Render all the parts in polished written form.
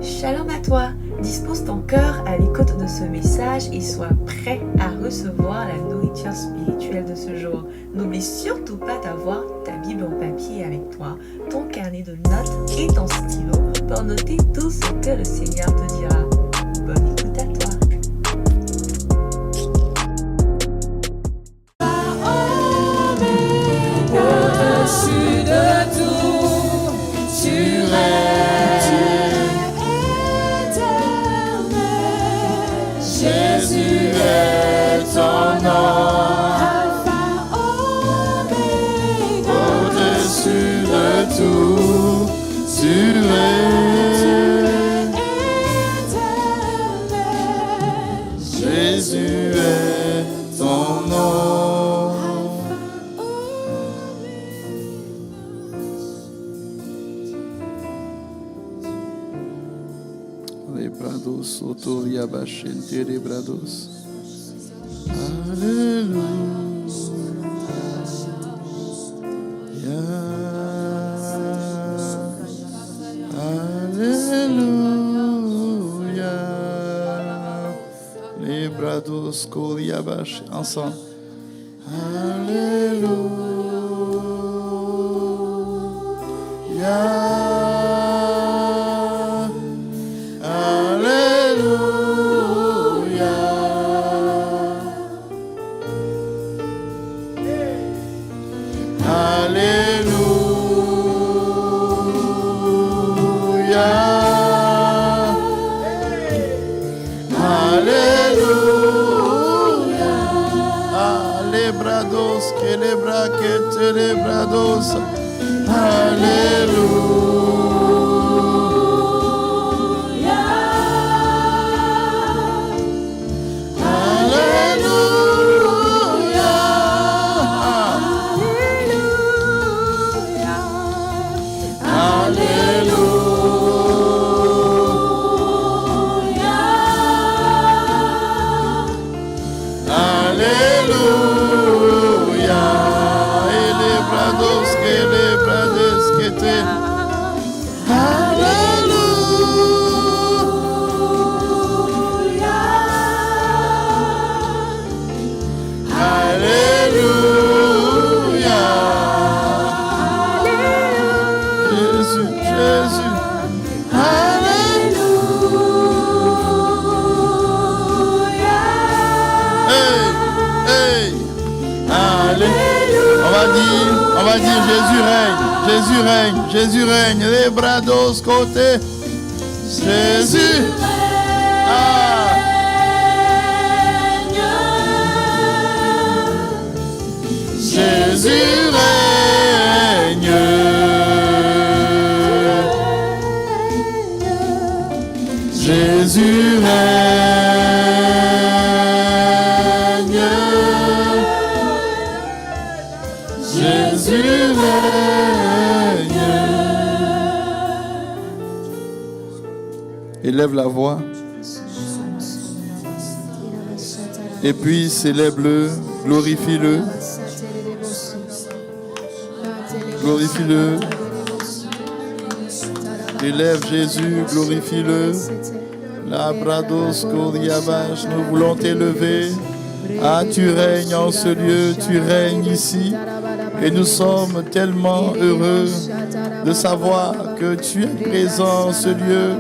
Shalom à toi, dispose ton cœur à l'écoute de ce message et sois prêt à recevoir la nourriture spirituelle de ce jour. N'oublie surtout pas d'avoir ta Bible en papier avec toi, ton carnet de notes et ton stylo pour noter tout ce que le Seigneur te dira. Bonne écoute à toi. Au-dessus de tout, tu règnes. Jésus est ton nom. Au-dessus de tout, tu règnes. Jésus est ton nom. Lebrados, sotoria bashente lebrados. Alléluia. Alléluia. Lebrados, coria bash. Ensemble. Celebrados, Alléluia, Alléluia, Alléluia. On va dire Jésus règne, Jésus règne, Jésus règne. Les bras dos côté. Jésus. Jésus règne. Jésus règne. Jésus règne. Élève la voix. Et puis célèbre-le, glorifie-le. Glorifie-le. Élève Jésus, glorifie-le. Labrados Koriabash, nous voulons t'élever. Ah, tu règnes en ce lieu, tu règnes ici. Et nous sommes tellement heureux de savoir que tu es présent en ce lieu.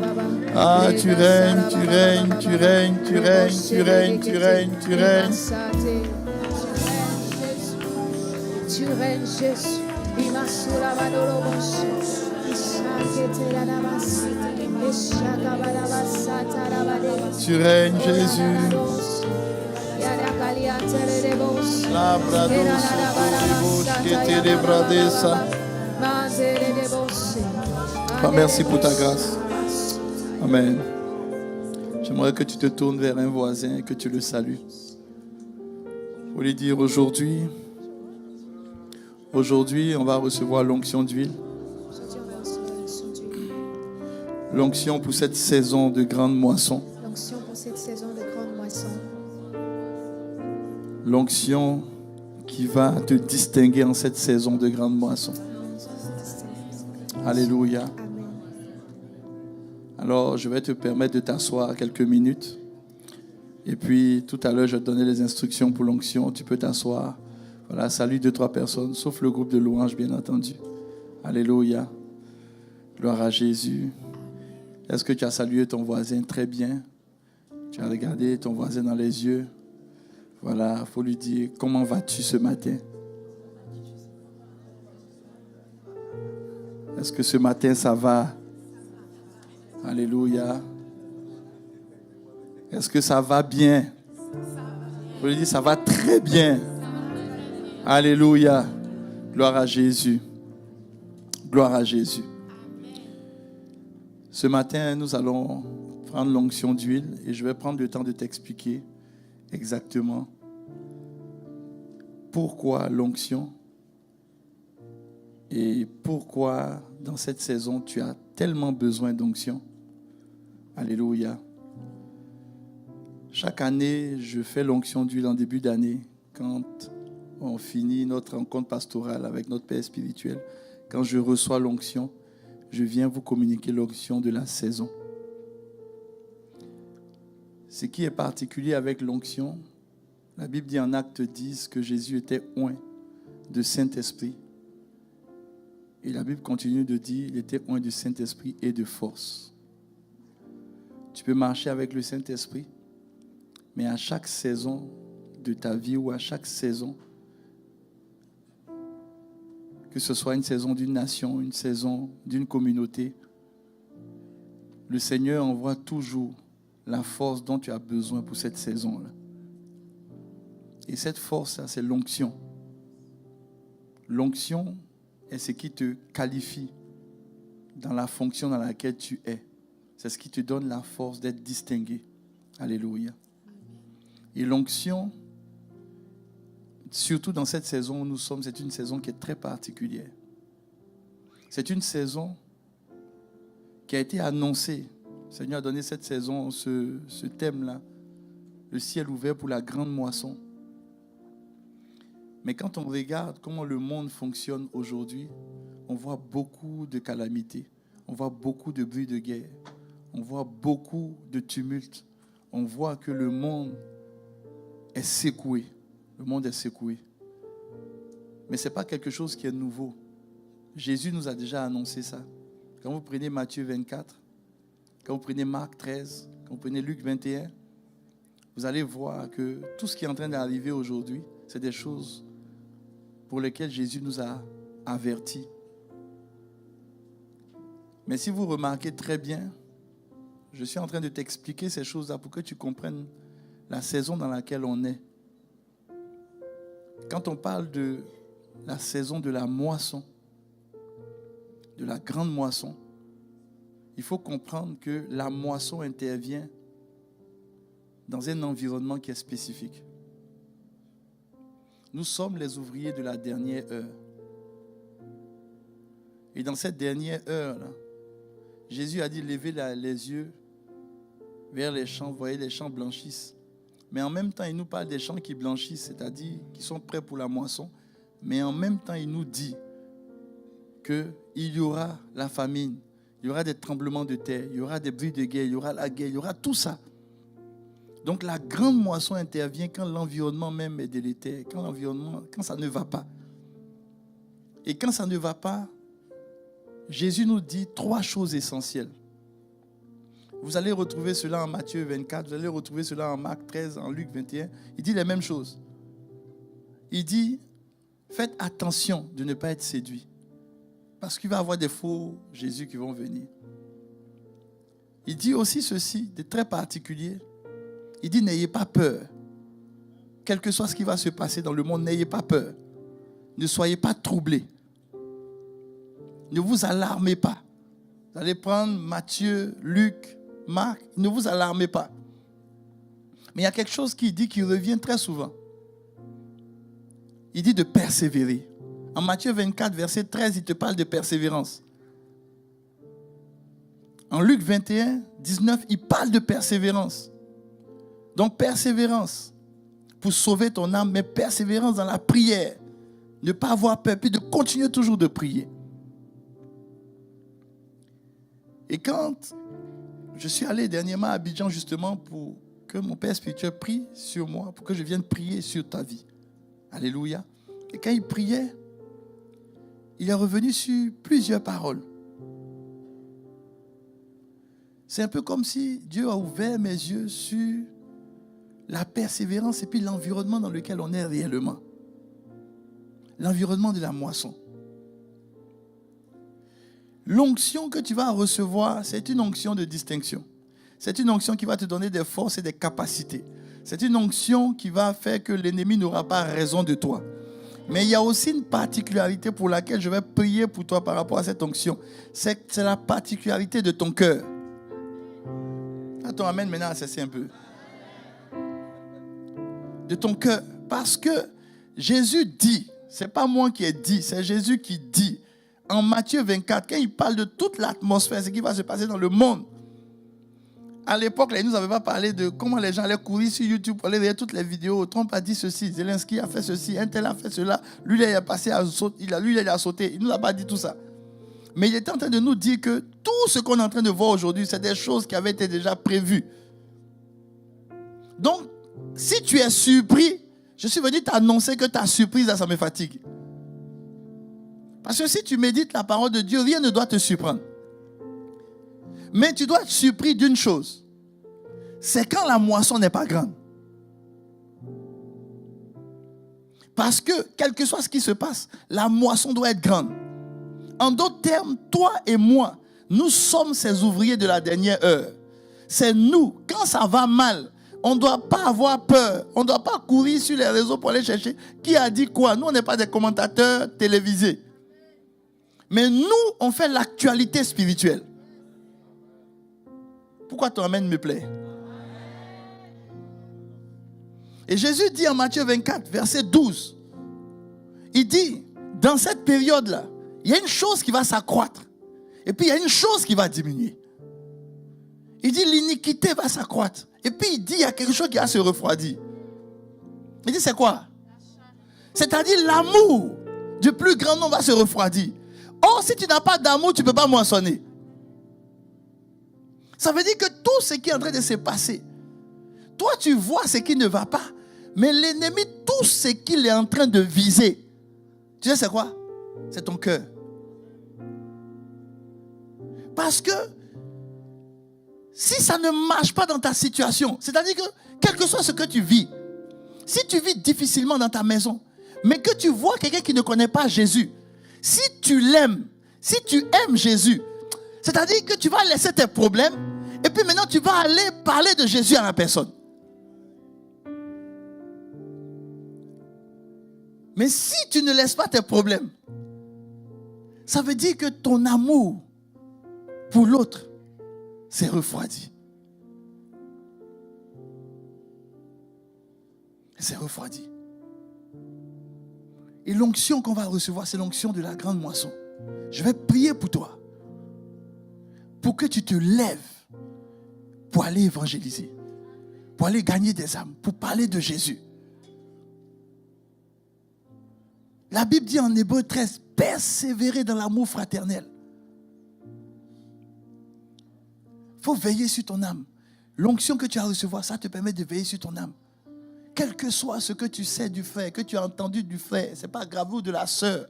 Ah, tu règnes, tu règnes, tu règnes, tu règnes, tu règnes, tu règnes, tu règnes. Tu règnes, Jésus. Tu règnes, Jésus. Merci pour ta grâce. Amen. J'aimerais que tu te tournes vers un voisin et que tu le salues. Pour lui dire aujourd'hui, on va recevoir l'onction d'huile. L'onction pour cette saison de grande moisson. L'onction pour cette saison de grande moisson. L'onction qui va te distinguer en cette saison de grande moisson. Alléluia. Alors, je vais te permettre de t'asseoir quelques minutes. Et puis, tout à l'heure, je vais te donner les instructions pour l'onction. Tu peux t'asseoir. Voilà, salut 2-3 personnes, sauf le groupe de louanges, bien entendu. Alléluia. Gloire à Jésus. Est-ce que tu as salué ton voisin? Très bien. Tu as regardé ton voisin dans les yeux. Voilà, il faut lui dire, comment vas-tu ce matin? Est-ce que ce matin, ça va? Alléluia. Est-ce que ça va bien? Il faut lui dire, ça va très bien. Alléluia. Gloire à Jésus. Gloire à Jésus. Ce matin, nous allons prendre l'onction d'huile et je vais prendre le temps de t'expliquer exactement pourquoi l'onction et pourquoi dans cette saison tu as tellement besoin d'onction. Alléluia. Chaque année, je fais l'onction d'huile en début d'année quand on finit notre rencontre pastorale avec notre Père spirituel. Quand je reçois l'onction, je viens vous communiquer l'onction de la saison. Ce qui est particulier avec l'onction, la Bible dit en Acte 10 que Jésus était oint de Saint-Esprit. Et la Bible continue de dire qu'il était oint du Saint-Esprit et de force. Tu peux marcher avec le Saint-Esprit, mais à chaque saison de ta vie ou à chaque saison, que ce soit une saison d'une nation, une saison d'une communauté, le Seigneur envoie toujours la force dont tu as besoin pour cette saison-là. Et cette force-là, c'est l'onction. L'onction est ce qui te qualifie dans la fonction dans laquelle tu es. C'est ce qui te donne la force d'être distingué. Alléluia. Et l'onction, surtout dans cette saison où nous sommes, c'est une saison qui est très particulière. C'est une saison qui a été annoncée. Le Seigneur a donné cette saison, ce thème-là, le ciel ouvert pour la grande moisson. Mais quand on regarde comment le monde fonctionne aujourd'hui, on voit beaucoup de calamités, on voit beaucoup de bruits de guerre, on voit beaucoup de tumultes, on voit que le monde est secoué. Le monde est secoué. Mais ce n'est pas quelque chose qui est nouveau. Jésus nous a déjà annoncé ça. Quand vous prenez Matthieu 24, quand vous prenez Marc 13, quand vous prenez Luc 21, vous allez voir que tout ce qui est en train d'arriver aujourd'hui, c'est des choses pour lesquelles Jésus nous a avertis. Mais si vous remarquez très bien, je suis en train de t'expliquer ces choses-là pour que tu comprennes la saison dans laquelle on est. Quand on parle de la saison de la moisson, de la grande moisson, il faut comprendre que la moisson intervient dans un environnement qui est spécifique. Nous sommes les ouvriers de la dernière heure. Et dans cette dernière heure-là, Jésus a dit, levez les yeux vers les champs, voyez les champs blanchissent. Mais en même temps, il nous parle des champs qui blanchissent, c'est-à-dire qui sont prêts pour la moisson. Mais en même temps, il nous dit qu'il y aura la famine, il y aura des tremblements de terre, il y aura des bruits de guerre, il y aura la guerre, il y aura tout ça. Donc la grande moisson intervient quand l'environnement même est délétère, quand ça ne va pas. Et quand ça ne va pas, Jésus nous dit 3 choses essentielles. Vous allez retrouver cela en Matthieu 24, vous allez retrouver cela en Marc 13, en Luc 21. Il dit les mêmes choses. Il dit, faites attention de ne pas être séduit. Parce qu'il va y avoir des faux Jésus qui vont venir. Il dit aussi ceci, de très particulier. Il dit, n'ayez pas peur. Quel que soit ce qui va se passer dans le monde, n'ayez pas peur. Ne soyez pas troublés. Ne vous alarmez pas. Vous allez prendre Matthieu, Luc, Marc, ne vous alarmez pas. Mais il y a quelque chose qui dit, qui revient très souvent. Il dit de persévérer. En Matthieu 24, verset 13, il te parle de persévérance. En Luc 21, 19, il parle de persévérance. Donc persévérance pour sauver ton âme, mais persévérance dans la prière. Ne pas avoir peur, puis de continuer toujours de prier. Et quand Je suis allé dernièrement à Abidjan justement pour que mon père spirituel prie sur moi, pour que je vienne prier sur ta vie. Alléluia. Et quand il priait, il est revenu sur plusieurs paroles. C'est un peu comme si Dieu a ouvert mes yeux sur la persévérance et puis l'environnement dans lequel on est réellement. L'environnement de la moisson. L'onction que tu vas recevoir, c'est une onction de distinction. C'est une onction qui va te donner des forces et des capacités. C'est une onction qui va faire que l'ennemi n'aura pas raison de toi. Mais il y a aussi une particularité pour laquelle je vais prier pour toi par rapport à cette onction. C'est la particularité de ton cœur. Attends, amène maintenant à cesser un peu. De ton cœur. Parce que Jésus dit, c'est pas moi qui ai dit, c'est Jésus qui dit. En Matthieu 24, quand il parle de toute l'atmosphère, ce qui va se passer dans le monde. À l'époque, là, il ne nous avait pas parlé de comment les gens allaient courir sur YouTube pour aller regarder toutes les vidéos. Trump a dit ceci, Zelensky a fait ceci, un tel a fait cela. Lui, il est passé à sauter, lui, il a sauté. Il ne nous a pas dit tout ça. Mais il était en train de nous dire que tout ce qu'on est en train de voir aujourd'hui, c'est des choses qui avaient été déjà prévues. Donc, si tu es surpris, je suis venu t'annoncer que ta surprise, là, ça me fatigue. Parce que si tu médites la parole de Dieu, rien ne doit te surprendre. Mais tu dois être surpris d'une chose. C'est quand la moisson n'est pas grande. Parce que, quel que soit ce qui se passe, la moisson doit être grande. En d'autres termes, toi et moi, nous sommes ces ouvriers de la dernière heure. C'est nous. Quand ça va mal, on ne doit pas avoir peur. On ne doit pas courir sur les réseaux pour aller chercher qui a dit quoi. Nous, on n'est pas des commentateurs télévisés. Mais nous, on fait l'actualité spirituelle. Pourquoi ton amen me plaît? Et Jésus dit en Matthieu 24, verset 12, il dit, dans cette période-là, il y a une chose qui va s'accroître. Et puis il y a une chose qui va diminuer. Il dit, l'iniquité va s'accroître. Et puis il dit, il y a quelque chose qui va se refroidir. Il dit, c'est quoi? C'est-à-dire l'amour du plus grand nombre va se refroidir. Or, si tu n'as pas d'amour, tu ne peux pas moissonner. Ça veut dire que tout ce qui est en train de se passer, toi tu vois ce qui ne va pas, mais l'ennemi, tout ce qu'il est en train de viser, tu sais c'est quoi? C'est ton cœur. Parce que si ça ne marche pas dans ta situation, c'est-à-dire que quel que soit ce que tu vis, si tu vis difficilement dans ta maison, mais que tu vois quelqu'un qui ne connaît pas Jésus, si tu l'aimes, si tu aimes Jésus, c'est-à-dire que tu vas laisser tes problèmes et puis maintenant tu vas aller parler de Jésus à la personne. Mais si tu ne laisses pas tes problèmes, ça veut dire que ton amour pour l'autre s'est refroidi. C'est refroidi. Et l'onction qu'on va recevoir, c'est l'onction de la grande moisson. Je vais prier pour toi. Pour que tu te lèves pour aller évangéliser. Pour aller gagner des âmes. Pour parler de Jésus. La Bible dit en Hébreux 13, persévérer dans l'amour fraternel. Il faut veiller sur ton âme. L'onction que tu vas recevoir, ça te permet de veiller sur ton âme. Quel que soit ce que tu sais du frère, que tu as entendu du frère, ce n'est pas grave, ou de la sœur,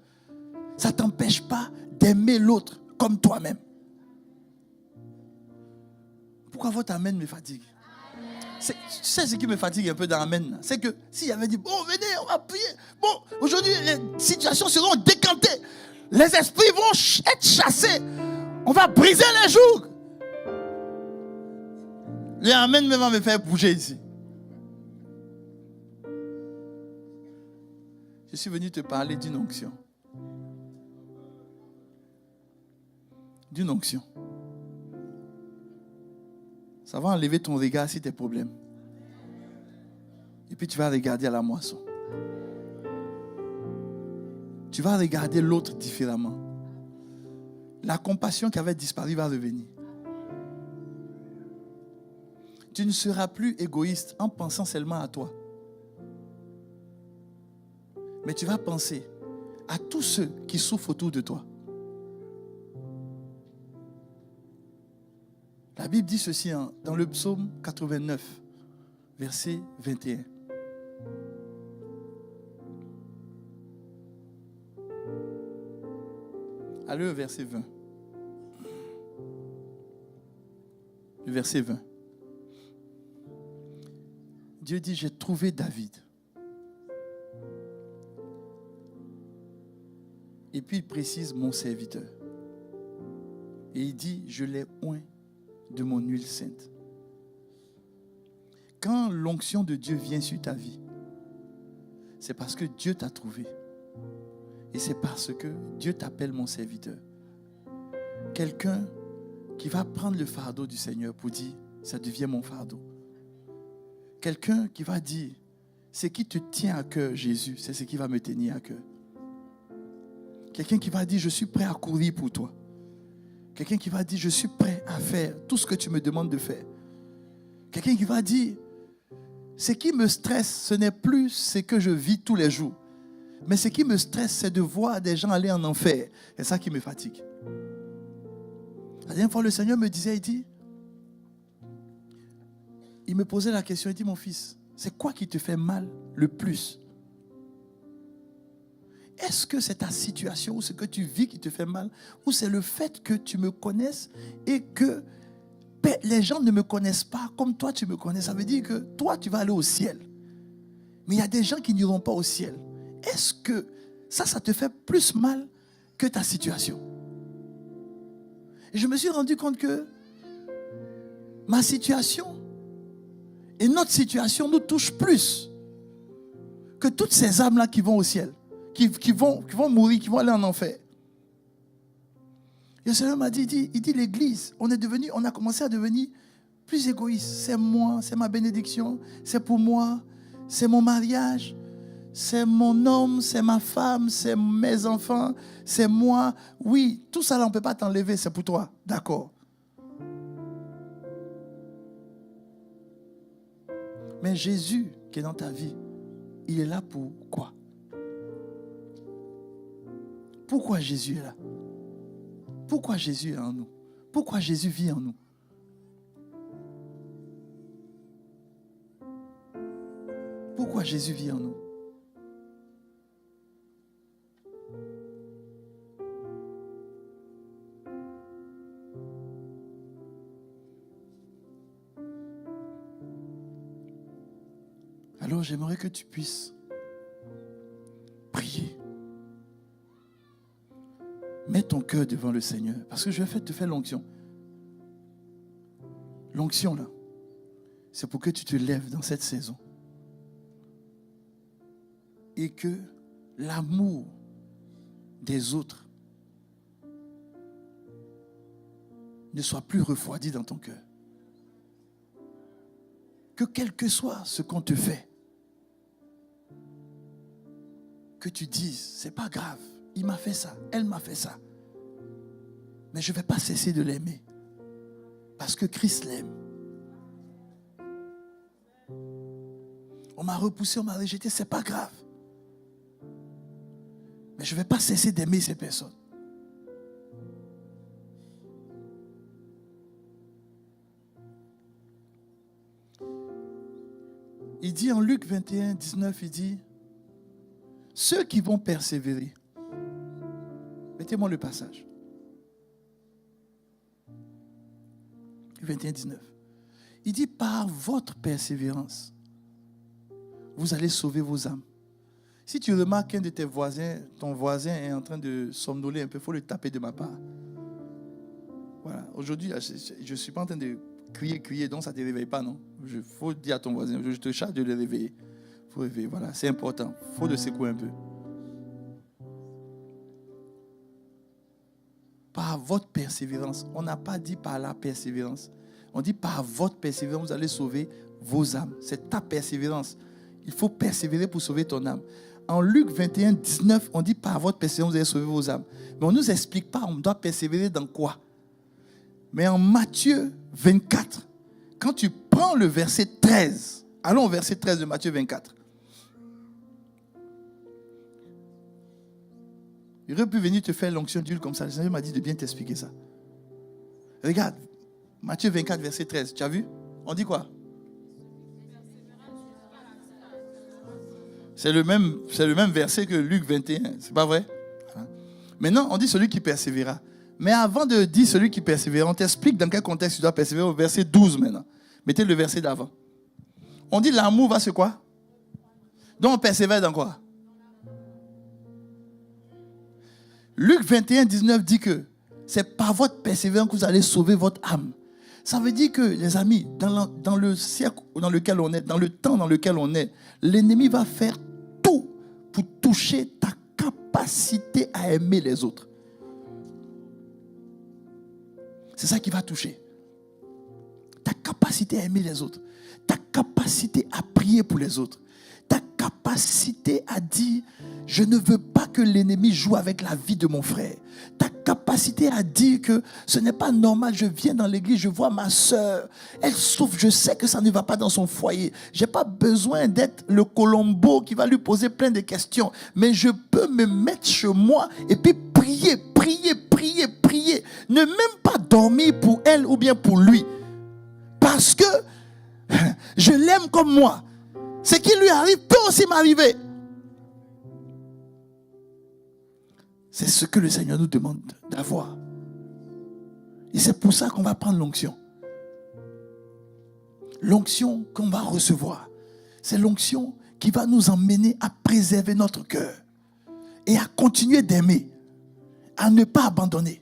ça ne t'empêche pas d'aimer l'autre comme toi-même. Pourquoi votre amen me fatigue? Tu sais ce qui me fatigue un peu dans l'amen, c'est que s'il avait dit, bon venez, on va prier, bon aujourd'hui les situations seront décantées, les esprits vont être chassés, on va briser les jougs. L'amen va me faire bouger ici. Je suis venu te parler d'une onction. D'une onction. Ça va enlever ton regard sur tes problèmes. Et puis tu vas regarder à la moisson. Tu vas regarder l'autre différemment. La compassion qui avait disparu va revenir. Tu ne seras plus égoïste en pensant seulement à toi. Mais tu vas penser à tous ceux qui souffrent autour de toi. La Bible dit ceci dans le psaume 89, verset 21. Allez au verset 20. Le verset 20. Dieu dit, j'ai trouvé David. Et puis il précise mon serviteur. Et il dit, je l'ai oint de mon huile sainte. Quand l'onction de Dieu vient sur ta vie, c'est parce que Dieu t'a trouvé. Et c'est parce que Dieu t'appelle mon serviteur. Quelqu'un qui va prendre le fardeau du Seigneur pour dire, ça devient mon fardeau. Quelqu'un qui va dire, ce qui te tient à cœur, Jésus, c'est ce qui va me tenir à cœur. Quelqu'un qui va dire, je suis prêt à courir pour toi. Quelqu'un qui va dire, je suis prêt à faire tout ce que tu me demandes de faire. Quelqu'un qui va dire, ce qui me stresse, ce n'est plus ce que je vis tous les jours. Mais ce qui me stresse, c'est de voir des gens aller en enfer. C'est ça qui me fatigue. La dernière fois, le Seigneur me disait, il me posait la question, il dit, mon fils, c'est quoi qui te fait mal le plus? Est-ce que c'est ta situation ou ce que tu vis qui te fait mal? Ou c'est le fait que tu me connaisses et que les gens ne me connaissent pas comme toi tu me connais? Ça veut dire que toi tu vas aller au ciel. Mais il y a des gens qui n'iront pas au ciel. Est-ce que ça te fait plus mal que ta situation? Et je me suis rendu compte que ma situation et notre situation nous touche plus que toutes ces âmes-là qui vont au ciel, qui vont mourir, qui vont aller en enfer. Et le Seigneur m'a dit, il dit l'église, on a commencé à devenir plus égoïste. C'est moi, c'est ma bénédiction, c'est pour moi, c'est mon mariage, c'est mon homme, c'est ma femme, c'est mes enfants, c'est moi. Oui, tout ça là, on ne peut pas t'enlever, c'est pour toi. D'accord. Mais Jésus qui est dans ta vie, il est là pour quoi? Pourquoi Jésus est là? Pourquoi Jésus est en nous? Pourquoi Jésus vit en nous? Pourquoi Jésus vit en nous? Alors j'aimerais que tu puisses prier. Mets ton cœur devant le Seigneur. Parce que je vais te faire l'onction. L'onction là, c'est pour que tu te lèves dans cette saison. Et que l'amour des autres ne soit plus refroidi dans ton cœur. Que quel que soit ce qu'on te fait, que tu dises, c'est pas grave, il m'a fait ça, elle m'a fait ça. Mais je ne vais pas cesser de l'aimer. Parce que Christ l'aime. On m'a repoussé, on m'a rejeté, c'est pas grave. Mais je ne vais pas cesser d'aimer ces personnes. Il dit en Luc 21, 19, il dit, ceux qui vont persévérer. Mettez-moi le passage. 21, 19. Il dit, par votre persévérance, vous allez sauver vos âmes. Si tu remarques qu'un de tes voisins, ton voisin est en train de somnoler un peu, il faut le taper de ma part. Voilà. Aujourd'hui, je ne suis pas en train de crier, donc ça ne te réveille pas, non? Il faut dire à ton voisin, je te charge de le réveiller. Il faut réveiller, voilà, c'est important. Il faut le secouer un peu. Par votre persévérance. On n'a pas dit par la persévérance. On dit par votre persévérance, vous allez sauver vos âmes. C'est ta persévérance. Il faut persévérer pour sauver ton âme. En Luc 21, 19, on dit par votre persévérance, vous allez sauver vos âmes. Mais on ne nous explique pas, on doit persévérer dans quoi. Mais en Matthieu 24, quand tu prends le verset 13, allons au verset 13 de Matthieu 24. Il aurait pu venir te faire l'onction d'huile comme ça. Le Seigneur m'a dit de bien t'expliquer ça. Regarde, Matthieu 24, verset 13. Tu as vu? On dit quoi? C'est le même verset que Luc 21. C'est pas vrai? Maintenant, on dit celui qui persévérera. Mais avant de dire celui qui persévère, on t'explique dans quel contexte tu dois persévérer au verset 12 maintenant. Mettez le verset d'avant. On dit l'amour va se quoi? Donc on persévère dans quoi? Luc 21, 19 dit que c'est par votre persévérance que vous allez sauver votre âme. Ça veut dire que, les amis, dans le siècle dans lequel on est, dans le temps dans lequel on est, l'ennemi va faire tout pour toucher ta capacité à aimer les autres. C'est ça qui va toucher. Ta capacité à aimer les autres. Ta capacité à prier pour les autres. Ta capacité à dire, je ne veux pas que l'ennemi joue avec la vie de mon frère. Ta capacité à dire que ce n'est pas normal, je viens dans l'église, je vois ma soeur, elle souffre, je sais que ça ne va pas dans son foyer. Je n'ai pas besoin d'être le Colombo qui va lui poser plein de questions, mais je peux me mettre chez moi et puis prier. Ne même pas dormir pour elle ou bien pour lui. Parce que je l'aime comme moi. Ce qui lui arrive peut aussi m'arriver. C'est ce que le Seigneur nous demande d'avoir. Et c'est pour ça qu'on va prendre l'onction. L'onction qu'on va recevoir, c'est l'onction qui va nous emmener à préserver notre cœur et à continuer d'aimer, à ne pas abandonner.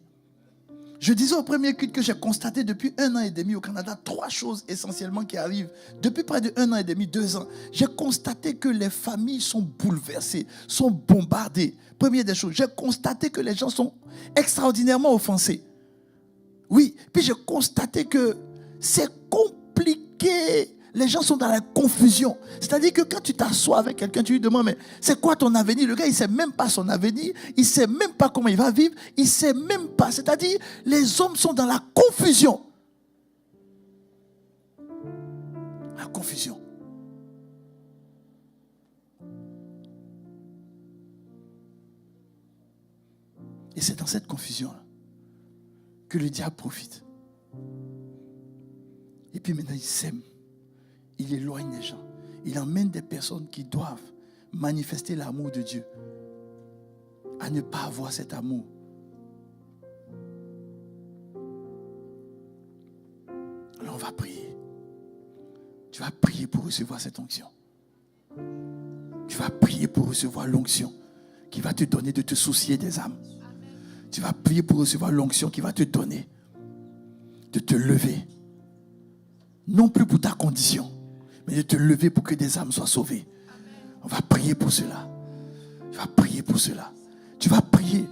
Je disais au premier culte que j'ai constaté depuis 1 an et demi au Canada 3 choses essentiellement qui arrivent. Depuis près de 1 an et demi, 2 ans, j'ai constaté que les familles sont bouleversées, sont bombardées. Première des choses, j'ai constaté que les gens sont extraordinairement offensés. Oui, puis j'ai constaté que c'est compliqué. Les gens sont dans la confusion. C'est-à-dire que quand tu t'assois avec quelqu'un, tu lui demandes, mais c'est quoi ton avenir? Le gars, il ne sait même pas son avenir. Il ne sait même pas comment il va vivre. Il ne sait même pas. C'est-à-dire, les hommes sont dans la confusion. La confusion. Et c'est dans cette confusion-là que le diable profite. Et puis maintenant, il sème. Il éloigne les gens. Il emmène des personnes qui doivent manifester l'amour de Dieu à ne pas avoir cet amour. Alors on va prier. Tu vas prier pour recevoir cette onction. Tu vas prier pour recevoir l'onction qui va te donner de te soucier des âmes. Tu vas prier pour recevoir l'onction qui va te donner de te lever. Non plus pour ta condition, mais de te lever pour que des âmes soient sauvées. On va prier pour cela. Tu vas prier pour cela. Tu vas prier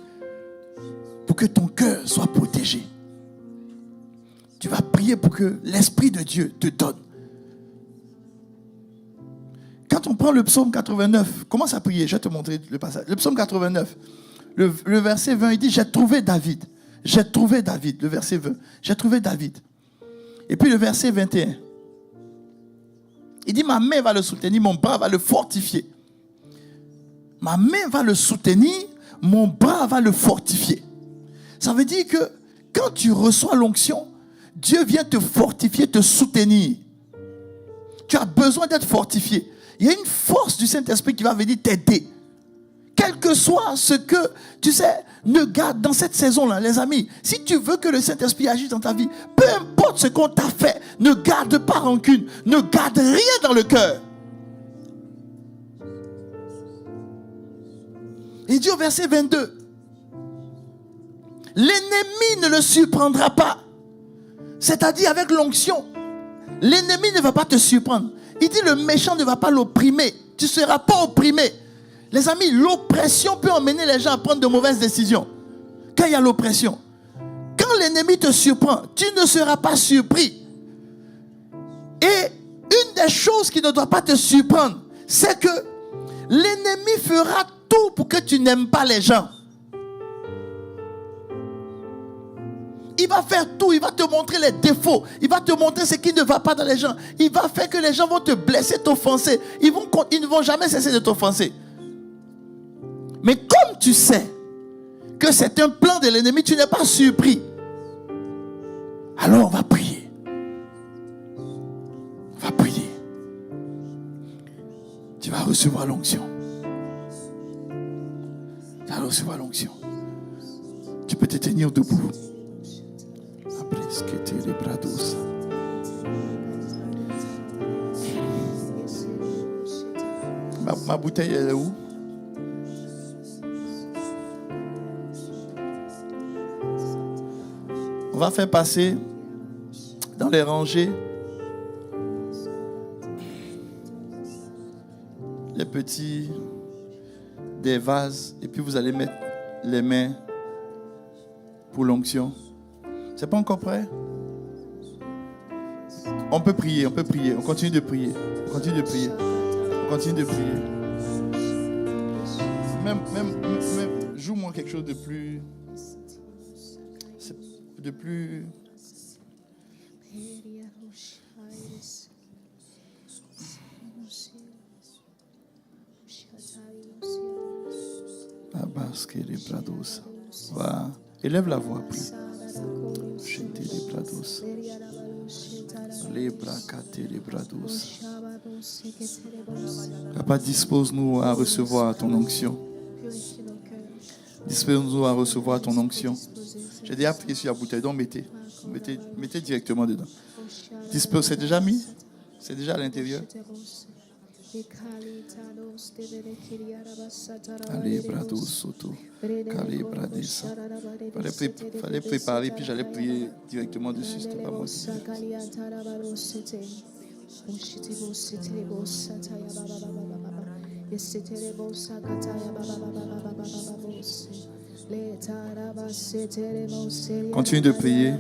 pour que ton cœur soit protégé. Tu vas prier pour que l'Esprit de Dieu te donne. Quand on prend le psaume 89, commence à prier, je vais te montrer le passage. Le psaume 89, le verset 20, il dit, j'ai trouvé David. J'ai trouvé David, le verset 20. J'ai trouvé David. Et puis le verset 21. Il dit, ma main va le soutenir, mon bras va le fortifier. Ma main va le soutenir, mon bras va le fortifier. Ça veut dire que quand tu reçois l'onction, Dieu vient te fortifier, te soutenir. Tu as besoin d'être fortifié. Il y a une force du Saint-Esprit qui va venir t'aider. Quel que soit ce que, tu sais, ne garde dans cette saison-là, les amis. Si tu veux que le Saint-Esprit agisse dans ta vie, peu importe ce qu'on t'a fait, ne garde pas rancune, ne garde rien dans le cœur. Il dit au verset 22, l'ennemi ne le surprendra pas. C'est-à-dire avec l'onction, l'ennemi ne va pas te surprendre. Il dit le méchant ne va pas l'opprimer. Tu ne seras pas opprimé. Les amis, l'oppression peut emmener les gens à prendre de mauvaises décisions. Quand il y a l'oppression, quand l'ennemi te surprend, tu ne seras pas surpris. Et une des choses qui ne doit pas te surprendre, c'est que l'ennemi fera tout pour que tu n'aimes pas les gens. Il va faire tout, il va te montrer les défauts, il va te montrer ce qui ne va pas dans les gens. Il va faire que les gens vont te blesser, t'offenser. Ils ne vont jamais cesser de t'offenser. Mais comme tu sais que c'est un plan de l'ennemi, tu n'es pas surpris. Alors on va prier. Tu vas recevoir l'onction. Tu vas recevoir l'onction. Tu peux te tenir debout. Après ce que tu es les bras d'os. Ma bouteille, elle est où? On va faire passer dans les rangées les petits des vases et puis vous allez mettre les mains pour l'onction. C'est pas encore prêt? On peut prier, on continue de prier, on continue de prier. Même joue-moi quelque chose de plus. Voilà. Élève la voix, prie. Papa, dispose-nous à recevoir ton onction. Dispose-nous à recevoir ton onction. J'ai déjà prié sur la bouteille, donc mettez directement dedans. C'est déjà mis? C'est déjà à l'intérieur? Allez, Brado Soto. Fallait préparer, puis j'allais prier directement dessus. C'était pas moi. Continue de prier.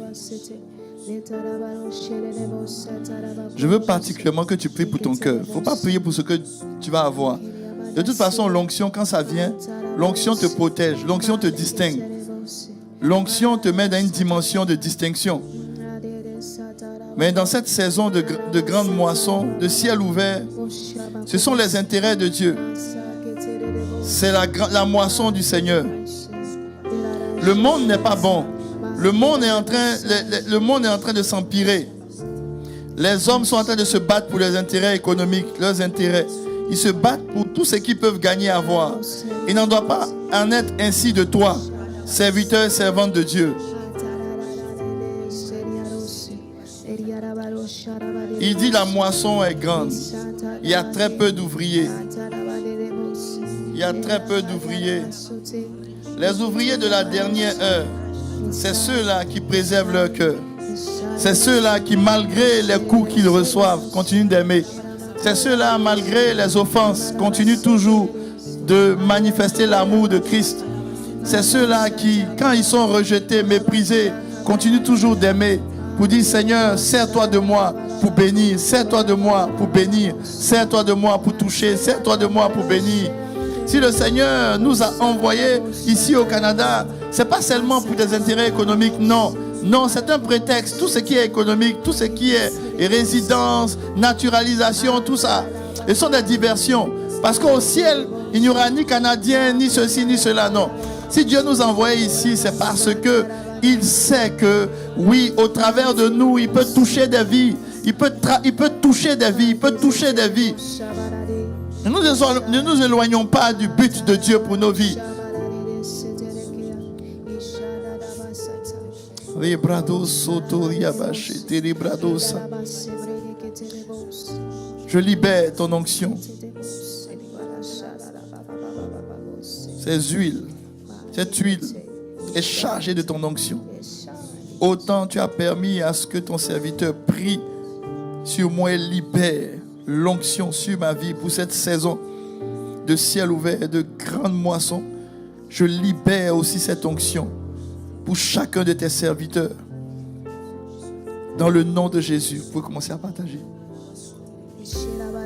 Je veux particulièrement que tu pries pour ton cœur. Il ne faut pas prier pour ce que tu vas avoir. De toute façon, l'onction, quand ça vient, l'onction te protège, l'onction te distingue. L'onction te met dans une dimension de distinction. Mais dans cette saison de grande moisson, de ciel ouvert, ce sont les intérêts de Dieu. C'est la moisson du Seigneur. Le monde n'est pas bon. Le monde est en train de s'empirer. Les hommes sont en train de se battre pour leurs intérêts économiques, leurs intérêts. Ils se battent pour tout ce qu'ils peuvent gagner à avoir. Il n'en doit pas en être ainsi de toi, serviteur et servante de Dieu. Il dit la moisson est grande. Il y a très peu d'ouvriers. Il y a très peu d'ouvriers. Les ouvriers de la dernière heure, c'est ceux-là qui préservent leur cœur. C'est ceux-là qui, malgré les coups qu'ils reçoivent, continuent d'aimer. C'est ceux-là, malgré les offenses, continuent toujours de manifester l'amour de Christ. C'est ceux-là qui, quand ils sont rejetés, méprisés, continuent toujours d'aimer. Pour dire, Seigneur, sers-toi de moi pour bénir. Sers-toi de moi pour bénir. Sers-toi de moi pour toucher. Sers-toi de moi pour bénir. Si le Seigneur nous a envoyés ici au Canada, ce n'est pas seulement pour des intérêts économiques, non. Non, c'est un prétexte. Tout ce qui est économique, tout ce qui est résidence, naturalisation, tout ça, ce sont des diversions. Parce qu'au ciel, il n'y aura ni Canadiens, ni ceci, ni cela, non. Si Dieu nous envoie ici, c'est parce que il sait que, oui, au travers de nous, il peut toucher des vies. Il peut toucher des vies. Il peut toucher des vies. Ne nous éloignons pas du but de Dieu pour nos vies. Je libère ton onction. Ces huiles, cette huile est chargée de ton onction. Autant tu as permis à ce que ton serviteur prie sur moi et libère l'onction sur ma vie pour cette saison de ciel ouvert et de grande moisson. Je libère aussi cette onction pour chacun de tes serviteurs. Dans le nom de Jésus, vous pouvez commencer à partager.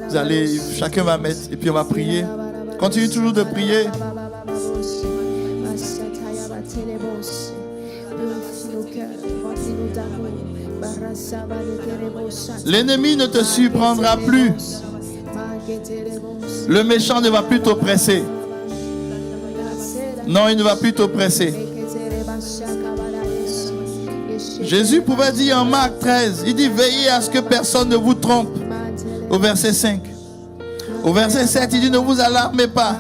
Vous allez, chacun va mettre et puis on va prier. Continue toujours de prier. L'ennemi ne te surprendra plus. Le méchant ne va plus t'oppresser. Non, il ne va plus t'oppresser. Jésus pouvait dire en Marc 13, il dit veillez à ce que personne ne vous trompe. Au verset 5. Au verset 7, il dit, ne vous alarmez pas.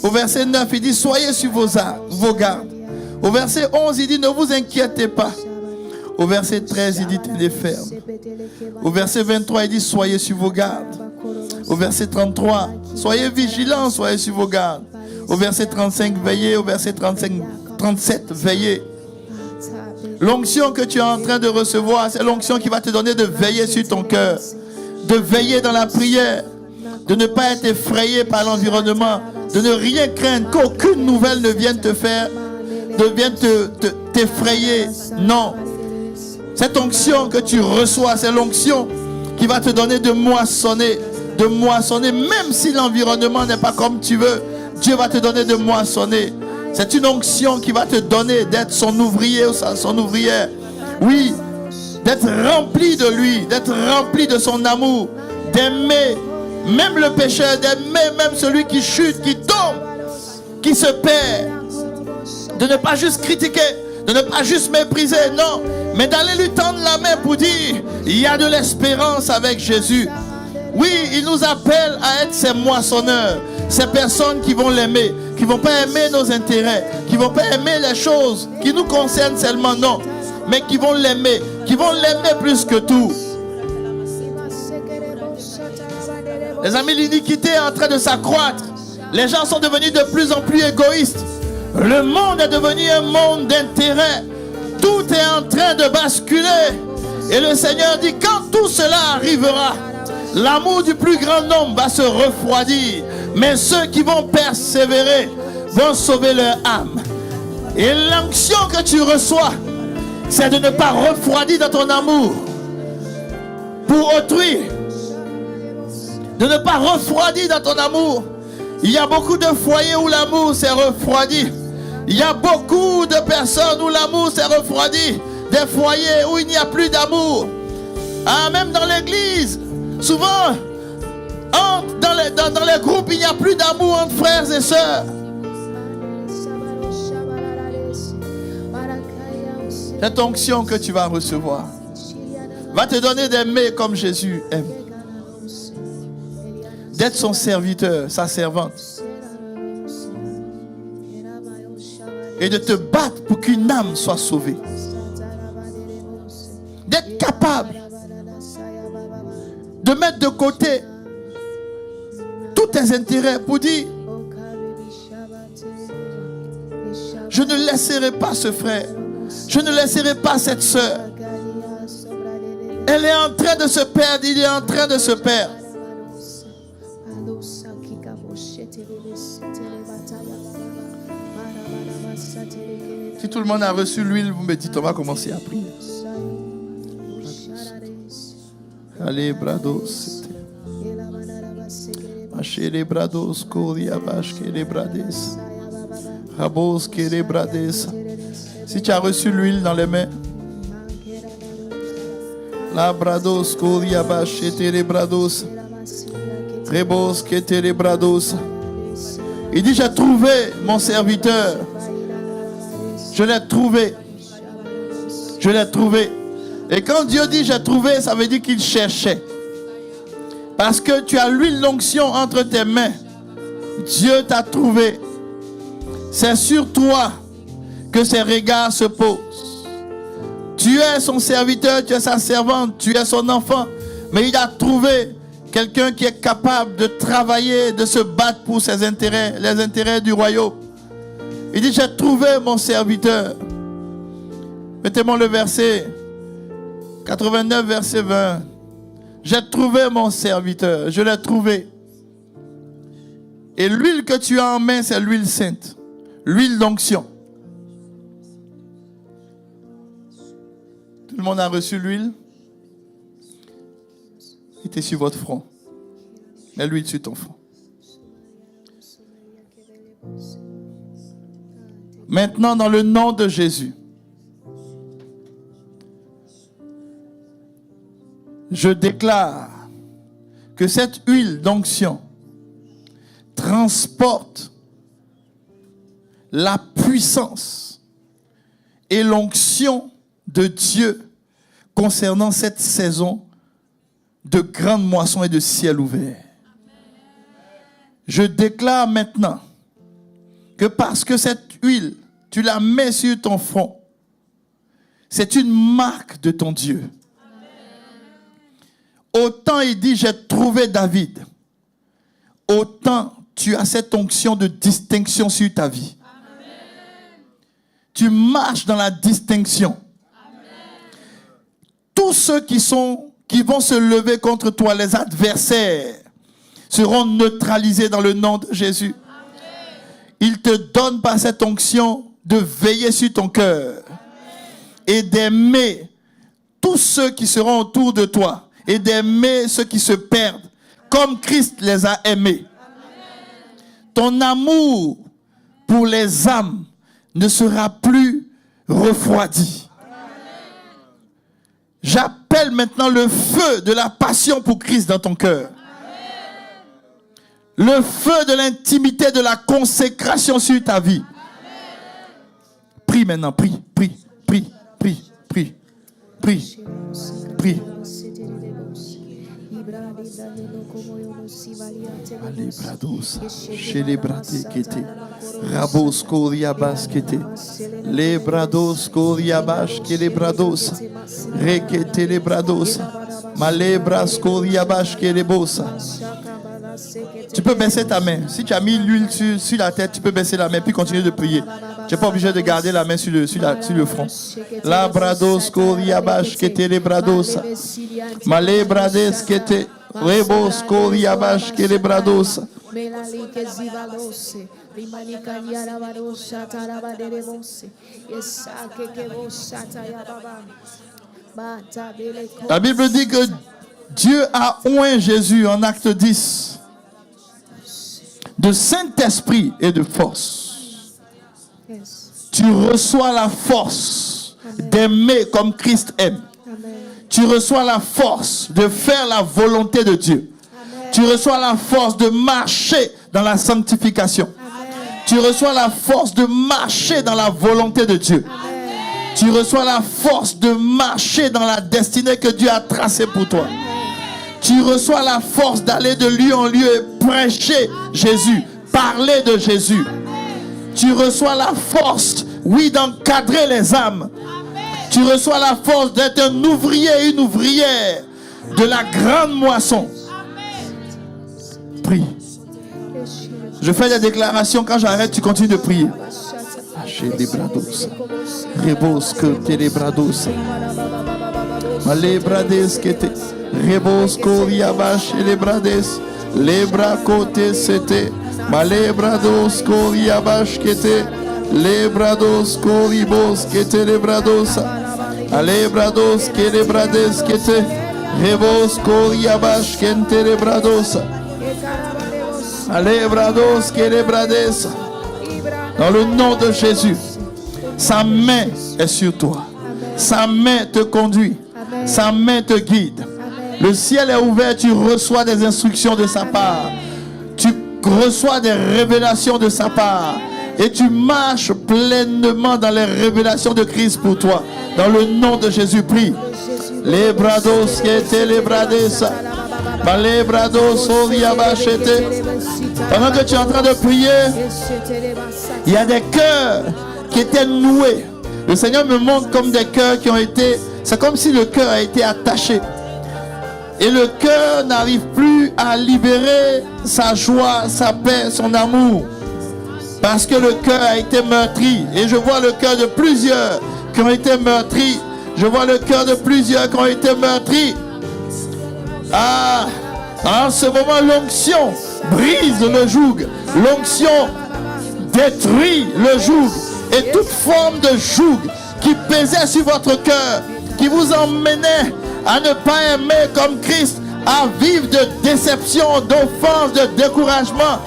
Au verset 9, il dit, soyez sur vos gardes. Au verset 11, il dit, ne vous inquiétez pas. Au verset 13, il dit, tenez ferme. Au verset 23, il dit, soyez sur vos gardes. Au verset 33, soyez vigilants, soyez sur vos gardes. Au verset 35, veillez. Au verset 37, veillez. L'onction que tu es en train de recevoir, c'est l'onction qui va te donner de veiller sur ton cœur, de veiller dans la prière, de ne pas être effrayé par l'environnement, de ne rien craindre, qu'aucune nouvelle ne vienne te faire, t'effrayer. Non. Cette onction que tu reçois, c'est l'onction qui va te donner de moissonner, même si l'environnement n'est pas comme tu veux. Dieu va te donner de moissonner. C'est une onction qui va te donner d'être son ouvrier ou son ouvrière. Oui, d'être rempli de lui, d'être rempli de son amour, d'aimer même le pécheur, d'aimer même celui qui chute, qui tombe, qui se perd. De ne pas juste critiquer, de ne pas juste mépriser, non, mais d'aller lui tendre la main pour dire, il y a de l'espérance avec Jésus. Oui, il nous appelle à être ses moissonneurs, ces personnes qui vont l'aimer, qui ne vont pas aimer nos intérêts, qui ne vont pas aimer les choses qui nous concernent seulement, non, mais qui vont l'aimer plus que tout. Les amis, l'iniquité est en train de s'accroître. Les gens sont devenus de plus en plus égoïstes. Le monde est devenu un monde d'intérêt. Tout est en train de basculer. Et le Seigneur dit, quand tout cela arrivera, l'amour du plus grand nombre va se refroidir. Mais ceux qui vont persévérer vont sauver leur âme. Et l'onction que tu reçois, c'est de ne pas refroidir dans ton amour pour autrui. De ne pas refroidir dans ton amour. Il y a beaucoup de foyers où l'amour s'est refroidi. Il y a beaucoup de personnes où l'amour s'est refroidi. Des foyers où il n'y a plus d'amour. Ah, même dans l'église, souvent, dans les groupes, il n'y a plus d'amour entre frères et sœurs. Cette onction que tu vas recevoir va te donner d'aimer comme Jésus aime. D'être son serviteur, sa servante. Et de te battre pour qu'une âme soit sauvée. D'être capable de mettre de côté tous tes intérêts pour dire, je ne laisserai pas ce frère, je ne laisserai pas cette sœur. Elle est en train de se perdre, il est en train de se perdre. Si tout le monde a reçu l'huile, vous me dites, on va commencer à prier. Allez, brados. Achele brados, coria les brades. Rabos, les brades. Si tu as reçu l'huile dans les mains, la brados, coria les brados. Rebos, les brados. Il dit, j'ai trouvé mon serviteur. Je l'ai trouvé. Je l'ai trouvé. Et quand Dieu dit j'ai trouvé, ça veut dire qu'il cherchait. Parce que tu as l'huile d'onction entre tes mains. Dieu t'a trouvé. C'est sur toi que ses regards se posent. Tu es son serviteur, tu es sa servante, tu es son enfant. Mais il a trouvé quelqu'un qui est capable de travailler, de se battre pour ses intérêts, les intérêts du royaume. Il dit, j'ai trouvé mon serviteur. Mettez-moi le verset 89, verset 20. J'ai trouvé mon serviteur. Je l'ai trouvé. Et l'huile que tu as en main, c'est l'huile sainte. L'huile d'onction. Tout le monde a reçu l'huile? Il était sur votre front. Mais l'huile sur ton front. Maintenant, dans le nom de Jésus, je déclare que cette huile d'onction transporte la puissance et l'onction de Dieu concernant cette saison de grande moisson et de ciel ouvert. Je déclare maintenant que parce que cette huile, tu la mets sur ton front, c'est une marque de ton Dieu. Autant il dit, j'ai trouvé David, autant tu as cette onction de distinction sur ta vie. Tu marches dans la distinction. Tous ceux qui vont se lever contre toi, les adversaires, seront neutralisés dans le nom de Jésus. Il te donne par cette onction de veiller sur ton cœur et d'aimer tous ceux qui seront autour de toi et d'aimer ceux qui se perdent comme Christ les a aimés. Ton amour pour les âmes ne sera plus refroidi. J'appelle maintenant le feu de la passion pour Christ dans ton cœur. Le feu de l'intimité, de la consécration sur ta vie. Prie maintenant, prie. Alibrados, celebrate kete, rabos koriabas kete, lebrados koriabas kelebrados, rekete lebrados, malebras koriabas kelebosa. Tu peux baisser ta main. Si tu as mis l'huile sur la tête, tu peux baisser la main puis continuer de prier. Tu n'es pas obligé de garder la main sur le front. Labrados koriabas kete lebrados, malebrades kete. Rebos koriabash kelebrados. La Bible dit que Dieu a oint Jésus en acte 10 de Saint-Esprit et de force. Tu reçois la force d'aimer comme Christ aime. Tu reçois la force de faire la volonté de Dieu. Amen. Tu reçois la force de marcher dans la sanctification. Amen. Tu reçois la force de marcher dans la volonté de Dieu. Amen. Tu reçois la force de marcher dans la destinée que Dieu a tracée pour toi. Amen. Tu reçois la force d'aller de lieu en lieu et prêcher Jésus, parler de Jésus. Amen. Tu reçois la force, oui, d'encadrer les âmes. Tu reçois la force d'être un ouvrier et une ouvrière de la grande moisson. Prie. Je fais des déclarations. Quand j'arrête, tu continues de prier. Rebos que telebrados. Malebrades que te. Rebos coriabash elebrades. Lebra côté c'était. Malebrados coriabash que te. Lebrados coribos que te lebrados. Alebrados que lebrades que te. Rebos coriabash que te lebrados. Alebrados que lebrades. Dans le nom de Jésus, sa main est sur toi. Sa main te conduit. Sa main te guide. Le ciel est ouvert, tu reçois des instructions de sa part. Tu reçois des révélations de sa part. Et tu marches pleinement dans les révélations de Christ pour toi. Dans le nom de Jésus, prie. Les brados qui étaient les brades. Les brados pendant que tu es en train de prier, il y a des cœurs qui étaient noués. Le Seigneur me montre comme des cœurs qui ont été... C'est comme si le cœur a été attaché. Et le cœur n'arrive plus à libérer sa joie, sa paix, son amour. Parce que le cœur a été meurtri. Et je vois le cœur de plusieurs qui ont été meurtris. Je vois le cœur de plusieurs qui ont été meurtris. Ah, en ce moment, l'onction brise le joug. L'onction détruit le joug. Et toute forme de joug qui pesait sur votre cœur, qui vous emmenait à ne pas aimer comme Christ, à vivre de déception, d'offense, de découragement.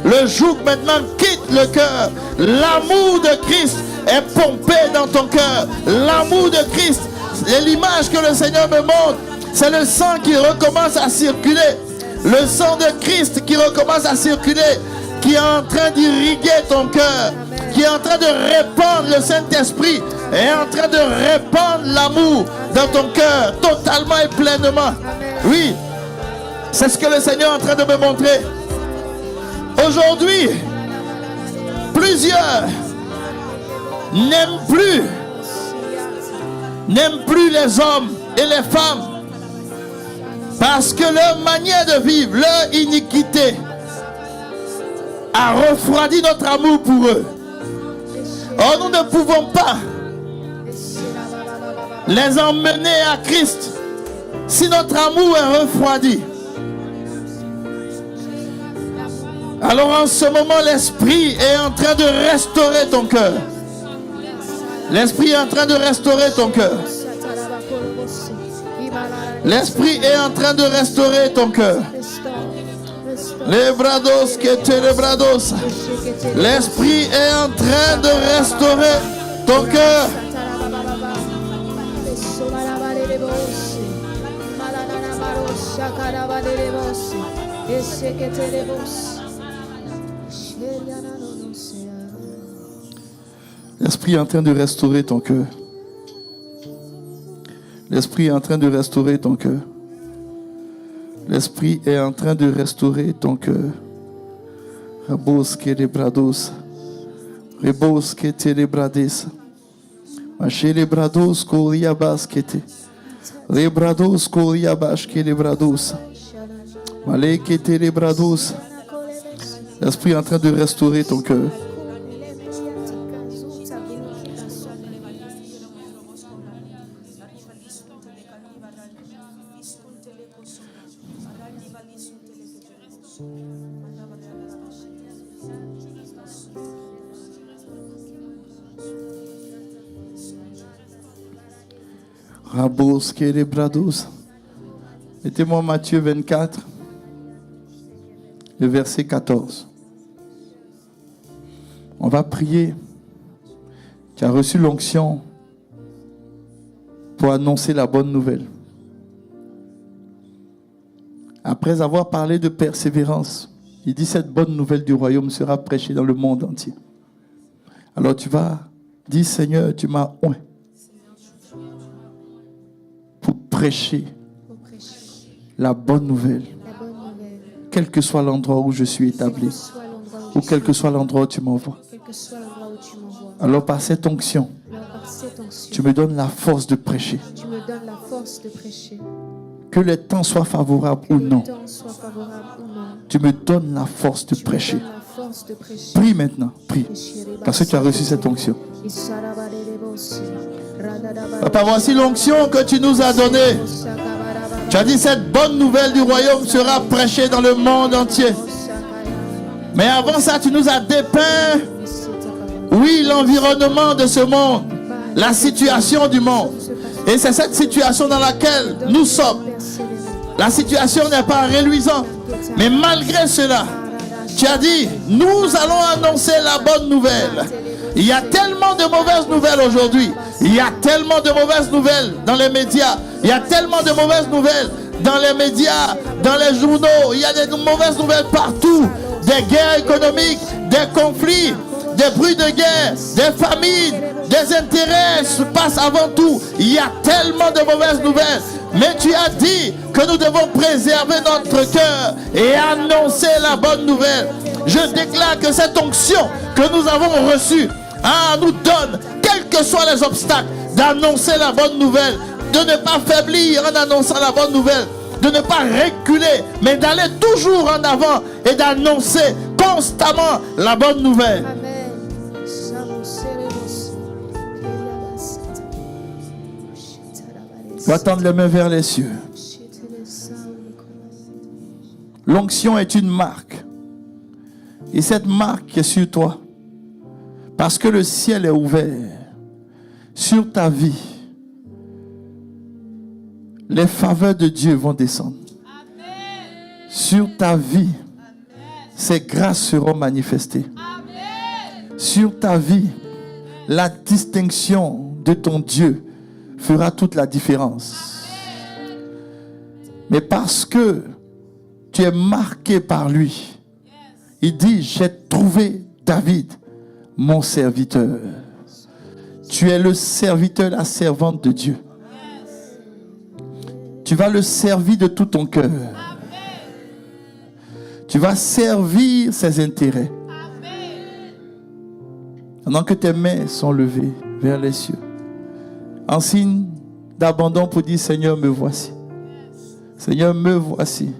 Le joug maintenant quitte le cœur. L'amour de Christ est pompé dans ton cœur. L'amour de Christ, et l'image que le Seigneur me montre, c'est le sang qui recommence à circuler. Le sang de Christ qui recommence à circuler, qui est en train d'irriguer ton cœur, qui est en train de répandre le Saint-Esprit, est en train de répandre l'amour dans ton cœur, totalement et pleinement. Oui, c'est ce que le Seigneur est en train de me montrer. Aujourd'hui, plusieurs n'aiment plus les hommes et les femmes parce que leur manière de vivre, leur iniquité a refroidi notre amour pour eux. Or, nous ne pouvons pas les emmener à Christ si notre amour est refroidi. Alors en ce moment, l'Esprit est en train de restaurer ton cœur. L'Esprit est en train de restaurer ton cœur. L'Esprit est en train de restaurer ton cœur. Les brados que te les brados. L'Esprit est en train de restaurer ton cœur. L'Esprit est en train de restaurer ton cœur. L'Esprit est en train de restaurer ton cœur. L'Esprit est en train de restaurer ton cœur. Rabos que les brados. Rebos que te les brades. Maché les brados coriabas que te. Les brados coriabas que les brados. Malé que te les brados. L'Esprit est en train de restaurer ton cœur. Rabos que les brados. Mettez-moi Matthieu 24, le verset 14. On va prier. Tu as reçu l'onction pour annoncer la bonne nouvelle. Après avoir parlé de persévérance, il dit cette bonne nouvelle du royaume sera prêchée dans le monde entier. Alors tu vas dire, Seigneur, tu m'as oint pour prêcher la bonne nouvelle, quel que soit l'endroit où je suis établi, ou quel que soit l'endroit où tu m'envoies. Alors par cette onction, tu me donnes la force de prêcher. Que les temps soient favorables ou non, tu me donnes la force de prêcher. Prie maintenant, prie, parce que tu as reçu cette onction. Papa, voici l'onction que tu nous as donnée. Tu as dit cette bonne nouvelle du royaume sera prêchée dans le monde entier. Mais avant ça, tu nous as dépeint, oui, l'environnement de ce monde, la situation du monde. Et c'est cette situation dans laquelle nous sommes. La situation n'est pas reluisante. Mais malgré cela, tu as dit, nous allons annoncer la bonne nouvelle. Il y a tellement de mauvaises nouvelles aujourd'hui. Il y a tellement de mauvaises nouvelles dans les médias. Il y a tellement de mauvaises nouvelles dans les médias, dans les journaux. Il y a des mauvaises nouvelles partout. Des guerres économiques, des conflits, des bruits de guerre, des famines, des intérêts se passent avant tout. Il y a tellement de mauvaises nouvelles. Mais tu as dit que nous devons préserver notre cœur et annoncer la bonne nouvelle. Je déclare que cette onction que nous avons reçue nous donne, quels que soient les obstacles, d'annoncer la bonne nouvelle, de ne pas faiblir en annonçant la bonne nouvelle, de ne pas reculer, mais d'aller toujours en avant et d'annoncer constamment la bonne nouvelle. Tu vas tendre les mains vers les cieux. L'onction est une marque. Et cette marque est sur toi. Parce que le ciel est ouvert sur ta vie. Les faveurs de Dieu vont descendre. Amen. Sur ta vie, ces grâces seront manifestées. Amen. Sur ta vie, la distinction de ton Dieu fera toute la différence. Amen. Mais parce que tu es marqué par lui, il dit, j'ai trouvé David, mon serviteur. Tu es le serviteur, la servante de Dieu. Tu vas le servir de tout ton cœur. Tu Tu vas servir ses intérêts. Pendant que tes mains sont levées vers les cieux, en signe d'abandon pour dire Seigneur, me voici. Seigneur, me voici.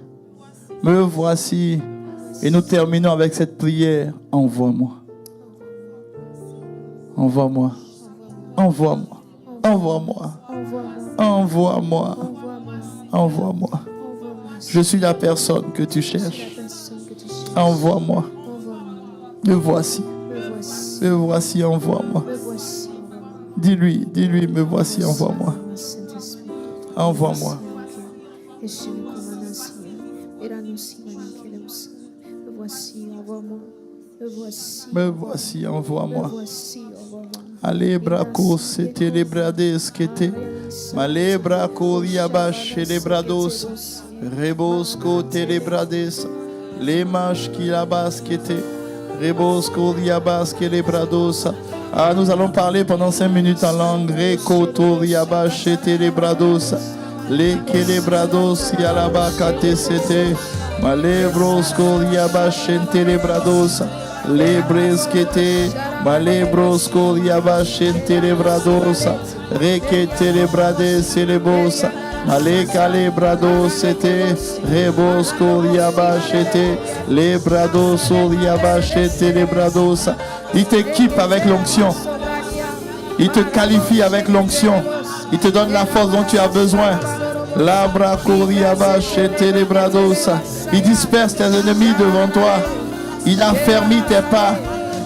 Me voici. Et nous terminons avec cette prière. Envoie-moi. Envoie-moi. Envoie-moi. Envoie-moi. Envoie-moi. Envoie-moi. Je suis la personne que tu cherches. Envoie-moi. Me voici. Me voici, envoie-moi. Dis-lui, me voici, envoie-moi. Envoie-moi. Me voici, envoie-moi. Allez, braco, c'était les brades qui étaient. Malé, braco, yabash, les brados. Rebosco, télébrades. Les mâches qui là-bas qui étaient. Rebosco, yabash, les brados. Ah, nous allons parler pendant 5 minutes en langue. Recoto, yabash, les brados. Les quelebrados, yalaba, c'était. Malé, brosco, yabash, les brados. Les bresquete, malebrosko yabashente lebradosa, rekete lebrade celebosa, maleka lebrado sete, rebosco yabashete, lebradoso yabashete lebradosa. Il t'équipe avec l'onction. Il te qualifie avec l'onction. Il te donne la force dont tu as besoin. Labraco yabashete lebradosa. Il disperse tes ennemis devant toi. Il affermit tes pas.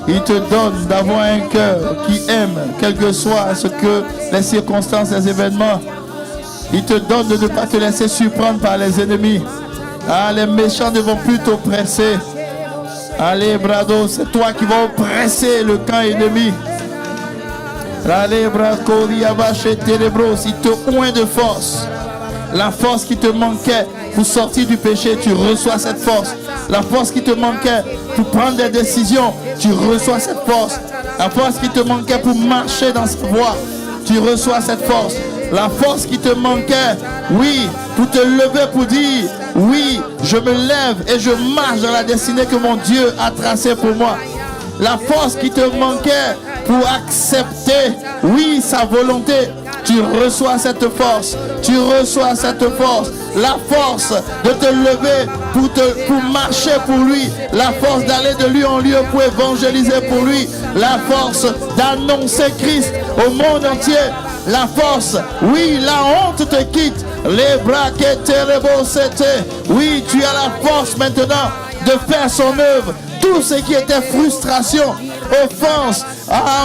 Il te donne d'avoir un cœur qui aime, quel que soit ce que les circonstances, les événements. Il te donne de ne pas te laisser surprendre par les ennemis. Ah, les méchants ne vont plus t'oppresser. Allez, brado, c'est toi qui vas oppresser le camp ennemi. Allez, braco, diabache, ténébros. Il te oint de force. La force qui te manquait pour sortir du péché, tu reçois cette force. La force qui te manquait pour prendre des décisions, tu reçois cette force. La force qui te manquait pour marcher dans cette voie, tu reçois cette force. La force qui te manquait, oui, pour te lever, pour dire, oui, je me lève et je marche dans la destinée que mon Dieu a tracée pour moi. La force qui te manquait pour accepter, oui, sa volonté. Tu reçois cette force. Tu reçois cette force. La force de te lever pour marcher pour lui. La force d'aller de lieu en lieu pour évangéliser pour lui. La force d'annoncer Christ au monde entier. La force, oui, la honte te quitte. Les bras qui étaient c'était. Oui, tu as la force maintenant de faire son œuvre. Tout ce qui était frustration, offense,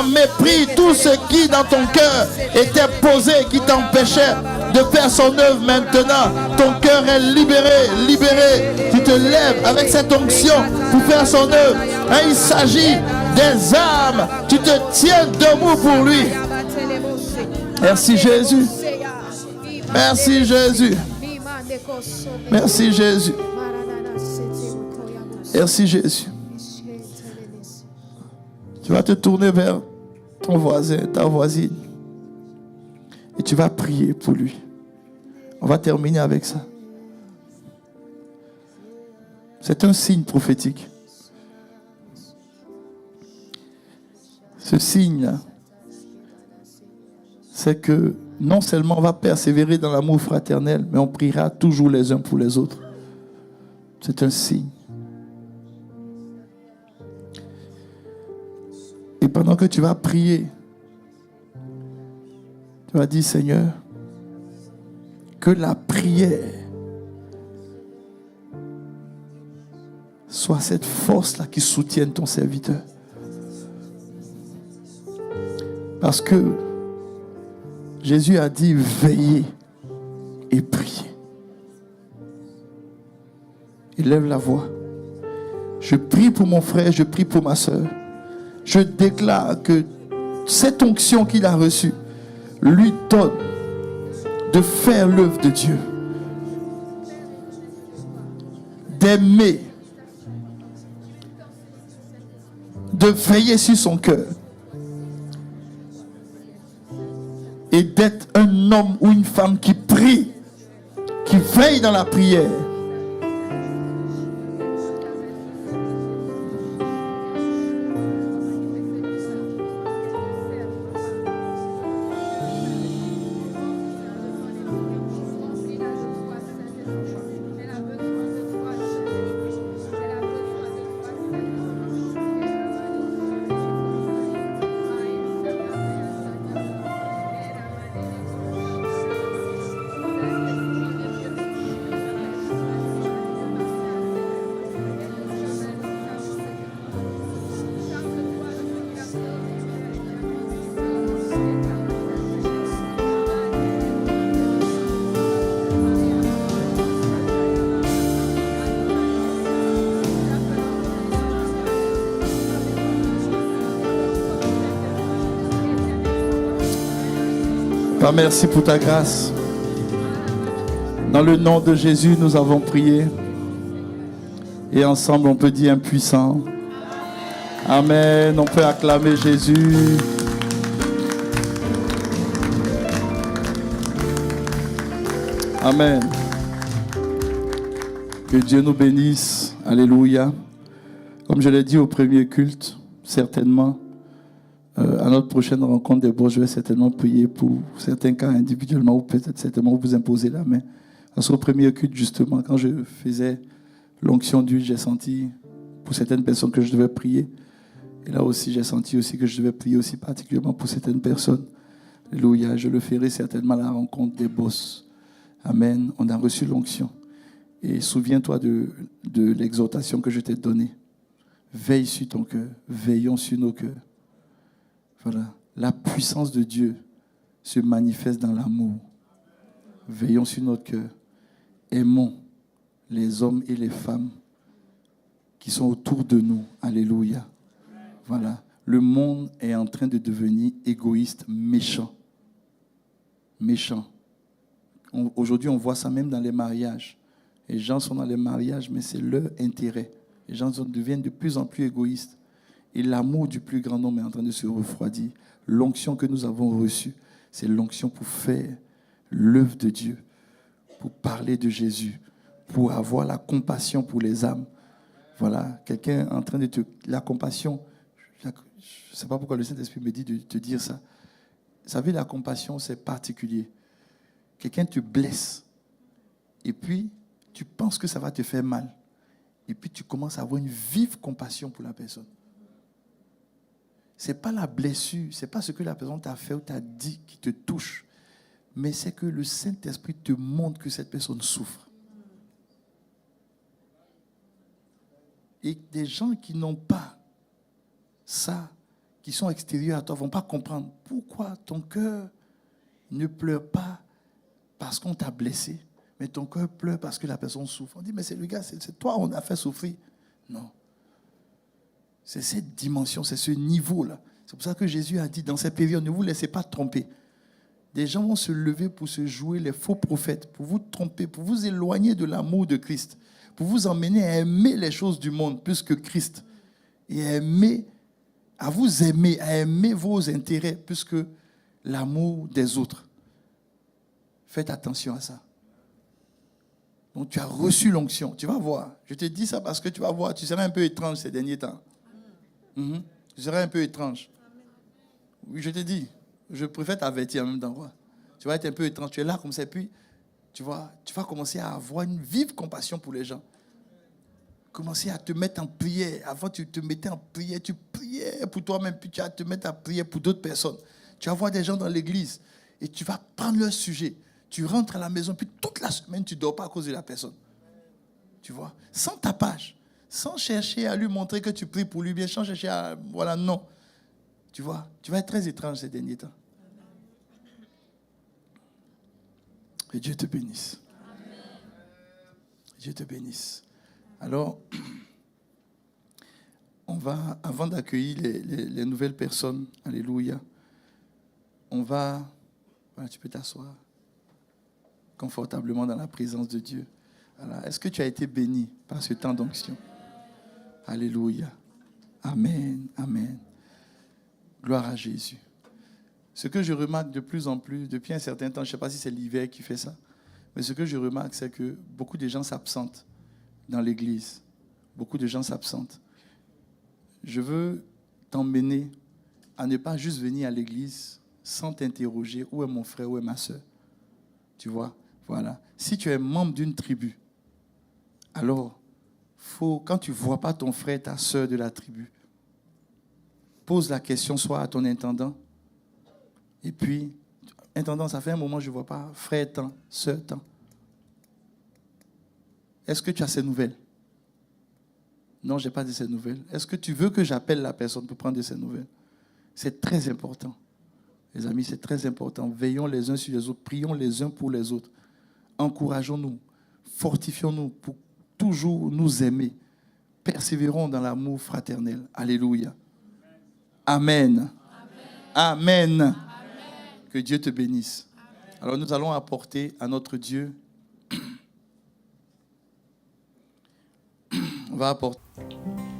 mépris, tout ce qui dans ton cœur était posé, qui t'empêchait de faire son œuvre maintenant. Ton cœur est libéré, libéré. Tu te lèves avec cette onction pour faire son œuvre. Et il s'agit des âmes. Tu te tiens debout pour lui. Merci Jésus. Merci Jésus. Merci Jésus. Merci Jésus. Tu vas te tourner vers ton voisin, ta voisine. Et tu vas prier pour lui. On va terminer avec ça. C'est un signe prophétique. Ce signe-là, c'est que non seulement on va persévérer dans l'amour fraternel, mais on priera toujours les uns pour les autres. C'est un signe. Et pendant que tu vas prier, tu vas dire, Seigneur, que la prière soit cette force-là qui soutienne ton serviteur. Parce que Jésus a dit, veillez et priez. Il lève la voix. Je prie pour mon frère, je prie pour ma soeur. Je déclare que cette onction qu'il a reçue lui donne de faire l'œuvre de Dieu, d'aimer, de veiller sur son cœur et d'être un homme ou une femme qui prie, qui veille dans la prière. Papa, merci pour ta grâce. Dans le nom de Jésus, nous avons prié. Et ensemble, on peut dire impuissant. Amen. On peut acclamer Jésus. Amen. Que Dieu nous bénisse. Alléluia. Comme je l'ai dit au premier culte, certainement, à notre prochaine rencontre des bourgeois, je vais certainement prier pour certains cas individuellement ou peut-être certainement vous imposer la main. Parce qu'au premier culte, justement, quand je faisais l'onction d'huile, j'ai senti pour certaines personnes que je devais prier. Et là aussi, j'ai senti aussi que je devais prier aussi particulièrement pour certaines personnes. Alléluia. Je le ferai certainement à la rencontre des boss. Amen. On a reçu l'onction. Et souviens-toi de l'exhortation que je t'ai donnée. Veille sur ton cœur. Veillons sur nos cœurs. Voilà. La puissance de Dieu se manifeste dans l'amour. Veillons sur notre cœur. Aimons les hommes et les femmes qui sont autour de nous. Alléluia. Voilà. Le monde est en train de devenir égoïste, méchant. Méchant. Aujourd'hui, on voit ça même dans les mariages. Les gens sont dans les mariages, mais c'est leur intérêt. Les gens deviennent de plus en plus égoïstes. Et l'amour du plus grand nombre est en train de se refroidir. L'onction que nous avons reçue, c'est l'onction pour faire l'œuvre de Dieu, pour parler de Jésus, pour avoir la compassion pour les âmes. Voilà, quelqu'un en train de te... La compassion, je ne sais pas pourquoi le Saint-Esprit me dit de te dire ça. Vous savez, la compassion, c'est particulier. Quelqu'un te blesse, et puis tu penses que ça va te faire mal. Et puis tu commences à avoir une vive compassion pour la personne. Ce n'est pas la blessure, ce n'est pas ce que la personne t'a fait ou t'a dit qui te touche, mais c'est que le Saint-Esprit te montre que cette personne souffre. Et des gens qui n'ont pas ça, qui sont extérieurs à toi, ne vont pas comprendre pourquoi ton cœur ne pleure pas parce qu'on t'a blessé, mais ton cœur pleure parce que la personne souffre. On dit, mais c'est le gars, c'est toi, on a fait souffrir. Non. C'est cette dimension, c'est ce niveau-là. C'est pour ça que Jésus a dit, dans cette période, ne vous laissez pas tromper. Des gens vont se lever pour se jouer les faux prophètes, pour vous tromper, pour vous éloigner de l'amour de Christ, pour vous emmener à aimer les choses du monde plus que Christ, et à vous aimer, à aimer vos intérêts plus que l'amour des autres. Faites attention à ça. Donc tu as reçu l'onction, tu vas voir. Je te dis ça parce que tu vas voir, tu seras un peu étrange ces derniers temps. Tu seras un peu étrange. Oui, je te dis, je préfère t'avertir en même temps. Tu vas être un peu étrange, tu es là comme ça, et puis tu vas commencer à avoir une vive compassion pour les gens. Commencer à te mettre en prière. Avant, tu te mettais en prière, tu priais pour toi-même, puis tu vas te mettre à prier pour d'autres personnes. Tu vas voir des gens dans l'église et tu vas prendre leur sujet. Tu rentres à la maison, puis toute la semaine, tu ne dors pas à cause de la personne. Tu vois, sans tapage, sans chercher à lui montrer que tu pries pour lui bien, sans chercher à... Voilà, non. Tu vois, tu vas être très étrange ces derniers temps. Que Dieu te bénisse. Dieu te bénisse. Alors, on va, avant d'accueillir les nouvelles personnes, alléluia, on va... Voilà, tu peux t'asseoir confortablement dans la présence de Dieu. Alors, est-ce que tu as été béni par ce temps d'onction? Alléluia. Amen. Amen. Gloire à Jésus. Ce que je remarque de plus en plus, depuis un certain temps, je ne sais pas si c'est l'hiver qui fait ça, mais ce que je remarque, c'est que beaucoup de gens s'absentent dans l'église. Beaucoup de gens s'absentent. Je veux t'emmener à ne pas juste venir à l'église sans t'interroger où est mon frère, où est ma soeur. Tu vois? Voilà. Si tu es membre d'une tribu, alors, quand tu ne vois pas ton frère, ta soeur de la tribu, pose la question soit à ton intendant, et puis, intendant, ça fait un moment que je ne vois pas, frère tant, soeur tant. Est-ce que tu as ces nouvelles? Non, je n'ai pas de ces nouvelles. Est-ce que tu veux que j'appelle la personne pour prendre de ces nouvelles? C'est très important. Les amis, c'est très important. Veillons les uns sur les autres. Prions les uns pour les autres. Encourageons-nous. Fortifions-nous pour toujours nous aimer. Persévérons dans l'amour fraternel. Alléluia. Amen. Amen. Amen. Que Dieu te bénisse. Alors nous allons apporter à notre Dieu, on va apporter.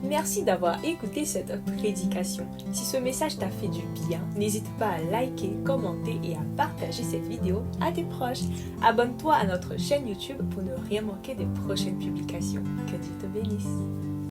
Merci d'avoir écouté cette prédication. Si ce message t'a fait du bien, n'hésite pas à liker, commenter et à partager cette vidéo à tes proches. Abonne-toi à notre chaîne YouTube pour ne rien manquer des prochaines publications. Que Dieu te bénisse.